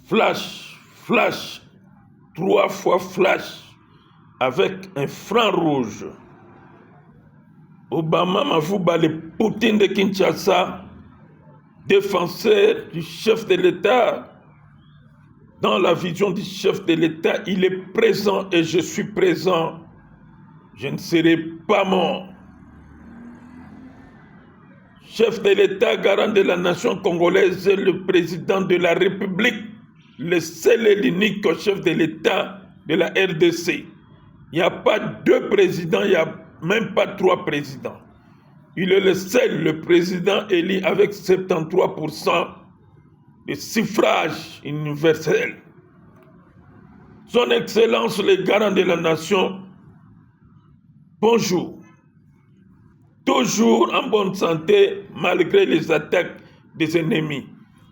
flash, flash, 3 fois flash, avec un franc rouge. Obama Mavouba, le Poutine de Kinshasa, défenseur du chef de l'État. Dans la vision du chef de l'État, il est présent et je suis présent. Je ne serai pas mort. Chef de l'État, garant de la nation congolaise, le président de la République, le seul et l'unique chef de l'État de la RDC. Il n'y a pas 2 présidents, il n'y a même pas 3 présidents. Il est le seul, le président élu avec 73% de suffrage universel. Son Excellence, le garant de la nation, bonjour. Toujours en bonne santé malgré les attaques des ennemis,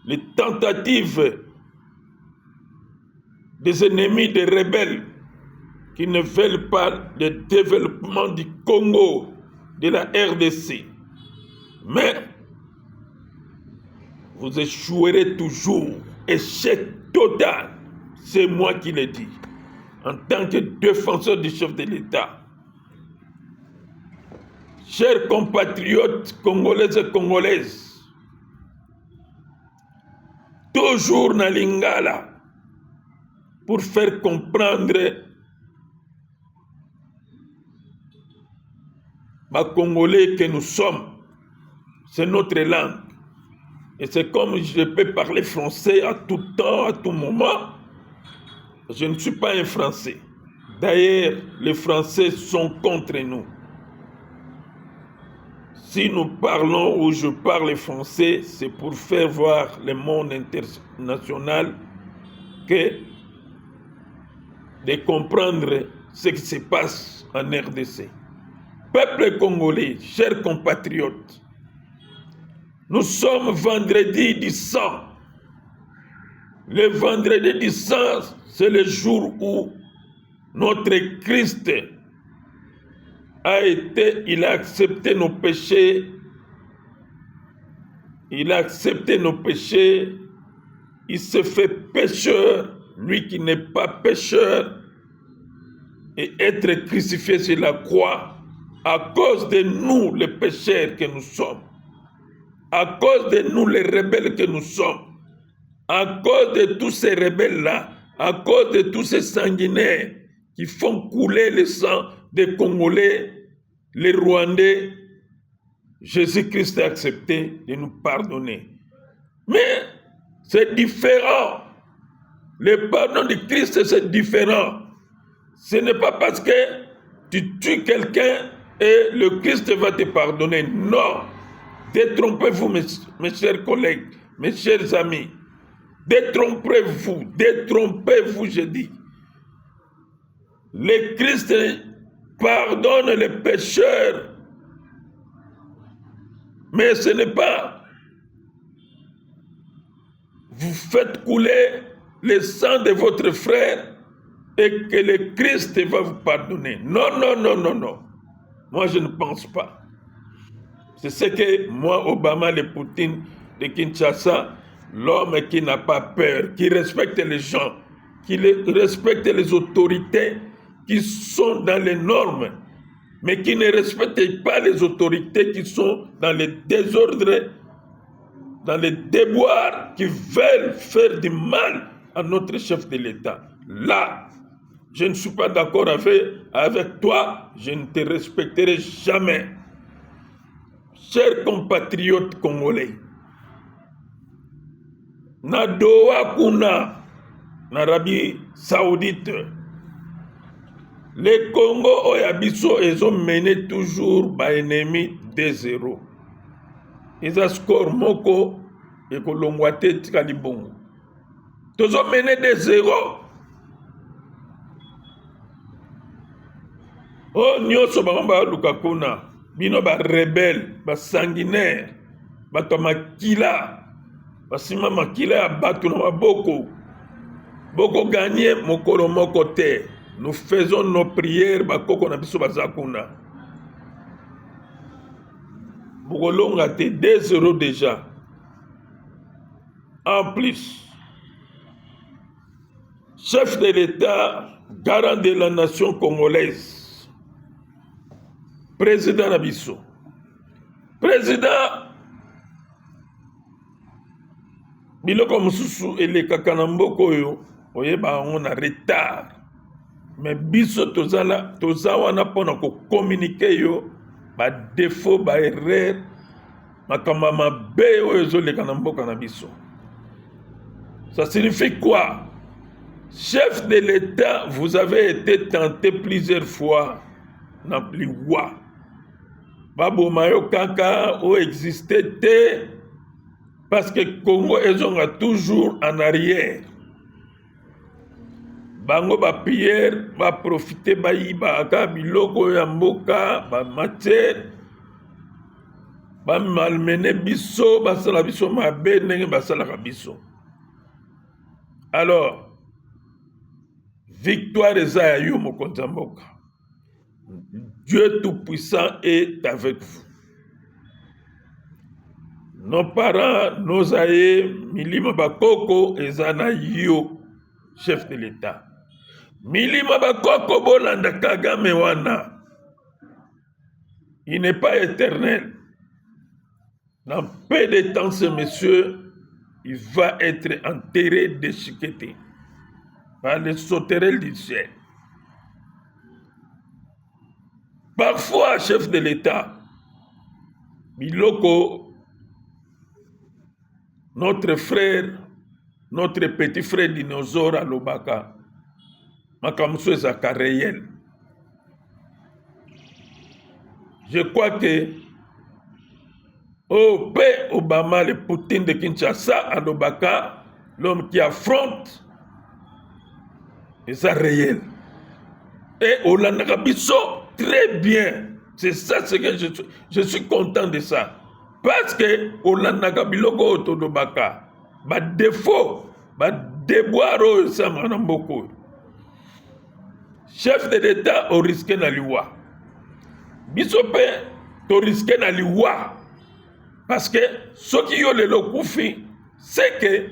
les tentatives des ennemis, des rebelles qui ne veulent pas le développement du Congo, de la RDC. Mais vous échouerez toujours. Échec total. C'est moi qui le dis. En tant que défenseur du chef de l'État. Chers compatriotes congolais et congolaises, toujours na lingala pour faire comprendre les Congolais que nous sommes. C'est notre langue. Et c'est comme je peux parler français à tout temps, à tout moment. Je ne suis pas un Français. D'ailleurs, les Français sont contre nous. Si nous parlons ou je parle français, c'est pour faire voir le monde international que de comprendre ce qui se passe en RDC. Peuple congolais, chers compatriotes, nous sommes vendredi du sang. Le vendredi du sang, c'est le jour où notre Christ il a accepté nos péchés, il s'est fait pécheur, lui qui n'est pas pécheur, et être crucifié sur la croix à cause de nous, les pécheurs que nous sommes, à cause de nous, les rebelles que nous sommes, à cause de tous ces rebelles-là, à cause de tous ces sanguinaires qui font couler le sang des Congolais, les Rwandais. Jésus-Christ a accepté de nous pardonner. Mais c'est différent. Le pardon de Christ, c'est différent. Ce n'est pas parce que tu tues quelqu'un et le Christ va te pardonner. Non. Détrompez-vous, mes chers collègues, mes chers amis. Détrompez-vous, je dis. Le Christ pardonne les pécheurs. Mais ce n'est pas vous faites couler le sang de votre frère et que le Christ va vous pardonner. Non, non, non, non, non. Moi, je ne pense pas. C'est ce que moi, Obama, le Poutine de Kinshasa, l'homme qui n'a pas peur, qui respecte les gens, qui respecte les autorités qui sont dans les normes, mais qui ne respectent pas les autorités qui sont dans les désordres, dans les déboires, qui veulent faire du mal à notre chef de l'État. Là, je ne suis pas d'accord avec toi, je ne te respecterai jamais. Chers compatriotes congolais, na Doha kuna, na Arabie Saoudite, le Congo oyabiso ils ont mené toujours ba ennemi 2-0. Ils ont score moko et kolongwate tikali bongo. Ils ont mené 2-0. Oh nyoso bamba luka kuna, bino ba rebelle, ba sanguinaire, ba tomakila, ba sima makila ya batu na maboko. Boko gagné mokolo moko te. Nous faisons nos prières, bakoko na biso bazakuna. Bokolonga te 2-0 déjà. En plus, chef de l'État, garant de la nation congolaise, président Nabiso, président biloko mosusu elekaka na mboka oyo oyeba yango na retard, mais biso toza wana mpona kokommunike yo badefo baerreur makambo mabe oyo ezoleka na mboka na biso. Ça signifie quoi? Chef de l'État, vous avez été tenté plusieurs fois na liwa baboma yo kaka o existé te, parce que Congo ezonga toujours en arrière. Bango ba prière ba profiter ba yiba aka biloko ya mboka ba matière ba malmené biso ba sala biso mabe ndenge ba sala biso. Alors victoire eza ya yo mokonzi ya mboka. Dieu tout-puissant est avec vous. Nos parents, nos aïeux, Milima Bakoko eza na yo, chef de l'État. Milima Bakoko bolanda Kagame wana. Il n'est pas éternel. Dans peu de temps, ce monsieur, il va être enterré, déchiqueté par les sauterelles du ciel. Parfois, chef de l'État, Biloko, notre frère, notre petit frère dinosaure à Lobaka, Makamso Ezaka réel. Je crois que au paix Obama, le Poutine de Kinshasa à Lobaka, l'homme qui affronte, c'est réel. Et Olanda Bisso, très bien. C'est ça ce que je suis content de ça. Parce que Olanda Biloko Otodobaka, ba défaut, ba déboire au Samanamboko. Chef de l'État au risque na liwa. Bisope au risque na liwa. Parce que ce qui ont le koufi, c'est que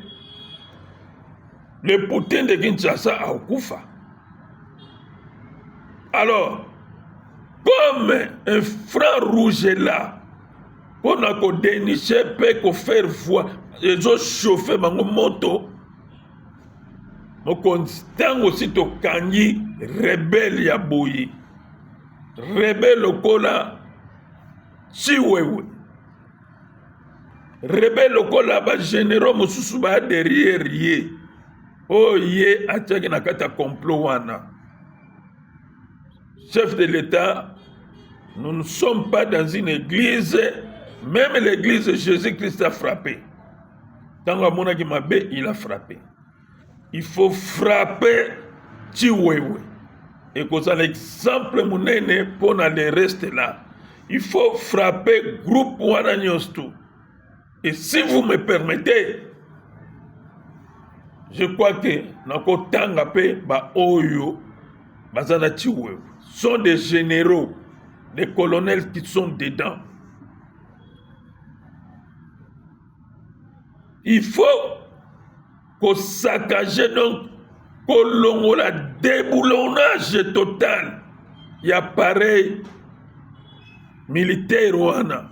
le Poutine de Kinshasa a Koufa. Alors, comme un franc rouge est là, on a qu'au dénicher, peut faire voir, ils ont chauffé ma moto. Mon constant aussi to kangi, rebelle ya boyi. Rebelle au kola, chiwewe. Rebelle au kola, ba généraux mosusu ba derrière yé. Oh yé, atchaki na kata complot wana. Chef de l'État, nous ne sommes pas dans une église, même l'église Jésus-Christ a frappé. Tant que Mabé, il a frappé. Il faut frapper Chiwewe. Et que ça l'exemple monene pour le reste là. Il faut frapper groupe Wananyostou. Et si vous me permettez, je crois que Nako Tangape, ba Oyo, Bazana Chiwewe, sont des généraux, des colonels qui sont dedans. Il faut qu'on saccage donc, qu'on la déboulonnage total. Il y a pareil militaire wana.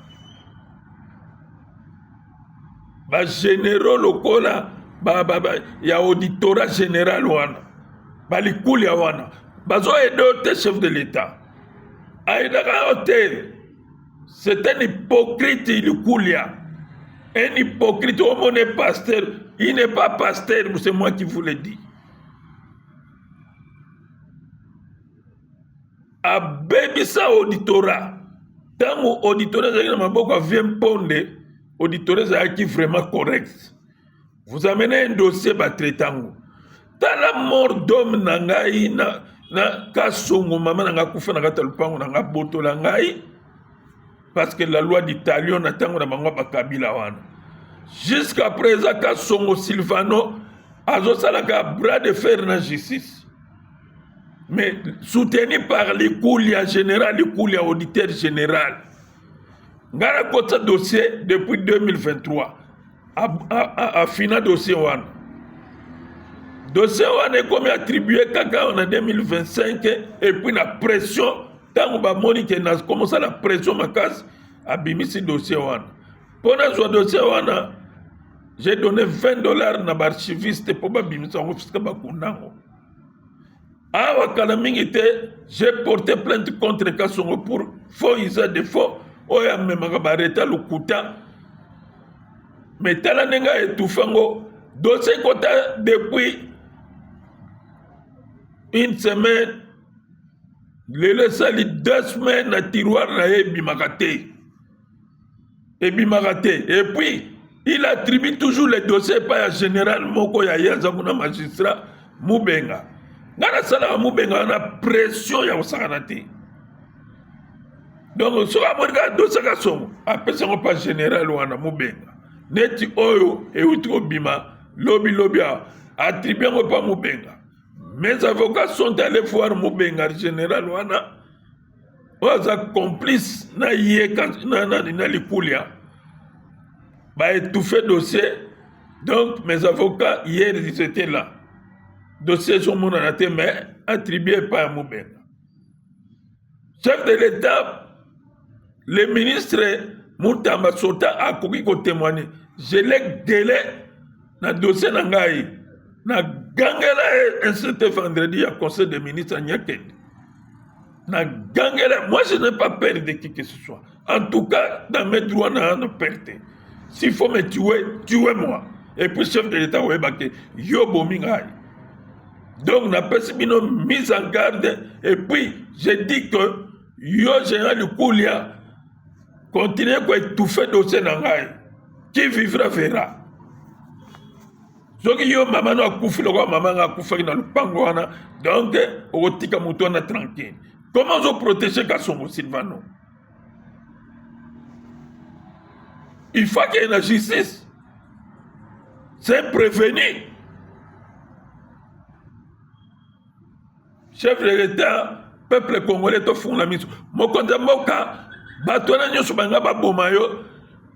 Ba généraux locaux là, il y a auditorat général wana. Ba likuli wana. Bazo aider chef de l'État. Aïdaka hôtel. C'est un hypocrite Ilukulia. Un hypocrite, on est pasteur. Il n'est pas pasteur, c'est moi qui vous le dis. A bébisa auditorat. Tant que auditorat vient pondre, auditorat qui est vraiment correct. Vous amenez un dossier batretango. Dans la mort d'homme nangai na kasongo mama nanga kufa nanga talupango nanga boto langai parce que la loi d'Italie on attend na bango ba kabila wana jusqu'à présent kasongo Silvano azo salaka bras de fer na justice mais soutenu par les Koulia général les Koulia auditeur général ngara kota dossier depuis 2023 a fina dossier wana dossier wana ekomi attribué kaka en 2025 et puis la pression ntango bamoni ke na commence la pression makasi abimisi dossier wana mpo nazwa dossier wana j'ai donné $20 na baarchiviste mpo babimisa yango fiske bakundango awa kala mingi te j'ai porté plainte contre Kasongo pour faux usage de faux oyo amemaka bareta lokuta mais tala ndenge aetufango dossier kota depuis une semaine lelo esali 2 semaines na tiroir na ye ebimaka te et puis il attribue toujours les dossiers par ya général moko ya ye aza kuna magistrat Mubenga nga nasalaka Mubenga na pression ya kosakana te donc soki amonika dossier Kasongo apesa yango pa général wana Mubenga neti oyo euti kobima lobi attribue yango pa Mubenga. Mes avocats sont allés voir Mubenga général wana oza complice na ye na likulia ba étouffé dossier. Donc mes avocats hier ils étaient là, dossier sur mon anaté mais attribué par Mubenga. Chef de l'État, le ministre Mutamba Sota a koki ko témoigner. Je l'ai délai na dossier na ngai na gangela un certain vendredi à conseil des ministres à Nyakende. Na gangela, moi je n'ai pas peur de qui que ce soit. En tout cas, dans mes droits, na perte. S'il faut me tuer, tuez-moi. Et puis chef de l'État, yo bomingai. Donc, na pesibino mise en garde. Et puis, j'ai dit que yo général Koulia continue à étouffer dossier nangai. Qui vivra verra. Soki yo maman no akufi loko maman akufi na lupango wana donc okotika mutu wana tranquille. Comment on protéger Kasongo Sylvano? Il faut qu'il y ait la justice. C'est prévenu. Chef de l'État, peuple congolais to font la mise. Mokonza moka batona nyoso banga baboma yo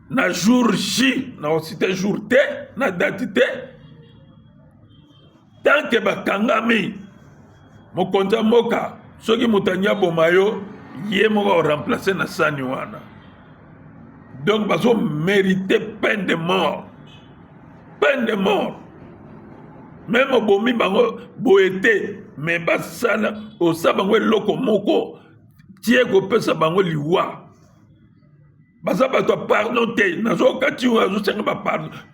na jour J, na cité jour T, na date T. Tant que bakangami mokonza moka soki mutanya bomayo ye moko remplacer na sani wana. Donc baso mériter peine de mort. Peine de mort. Même bomi bango boete mais basala osabango loko moko tie ko pesa bango liwa. Basa bato pardon te nazo kati wazo senga ba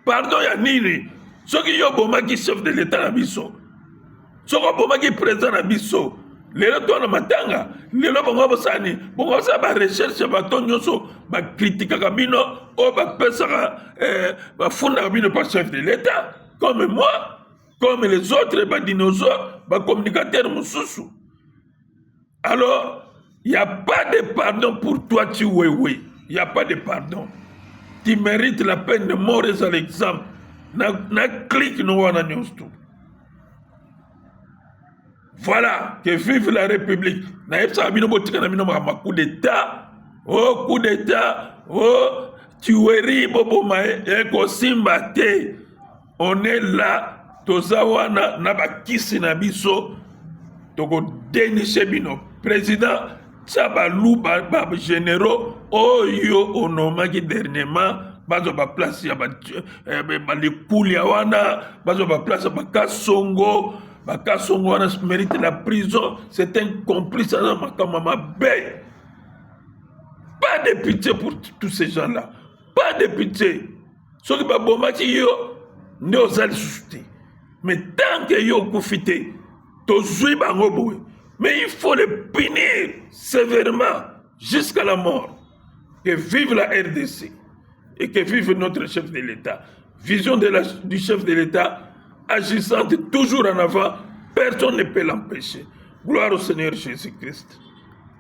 pardon ya nini? Soki yo bomaki chef de l'État na biso, soko bomaki président na biso, lelo to na matanga, lelo bongo bosani, bongo sa ba recherche ba to nyoso ba critique kabino o ba pesa ba funda kabino par chef de l'État, comme moi, comme les autres ba dinosaures, ba communicateurs mususu. Alors, il n'y a pas de pardon pour toi tu oui. Il n'y a pas de pardon. Tu mérites la peine de mort à l'exemple. Na clique no wana news tout. Voilà, que vive la République. Na epsa bino botika na bino ma coup d'état. Oh coup d'état. Oh tuerie bobo mae eko simba te. On est là tozawana na bakisi na biso toko dénicher bino. Président Tchabalou ba généraux oyo onomaki dernièrement bazo ba place ya ba likulia wana bazo ba place ba Kasongo wana mérite la prison. C'est un complice dans ma baie. Pas de pitié pour tous ces gens-là, pas de pitié. Ceux qui ba bomaki yo ne osali souté, mais tant que yo kufité to zui bango boy, mais il faut les punir sévèrement jusqu'à la mort. Que vive la RDC et que vive notre chef de l'État. Vision du chef de l'État, agissante toujours en avant, personne ne peut l'empêcher. Gloire au Seigneur Jésus-Christ.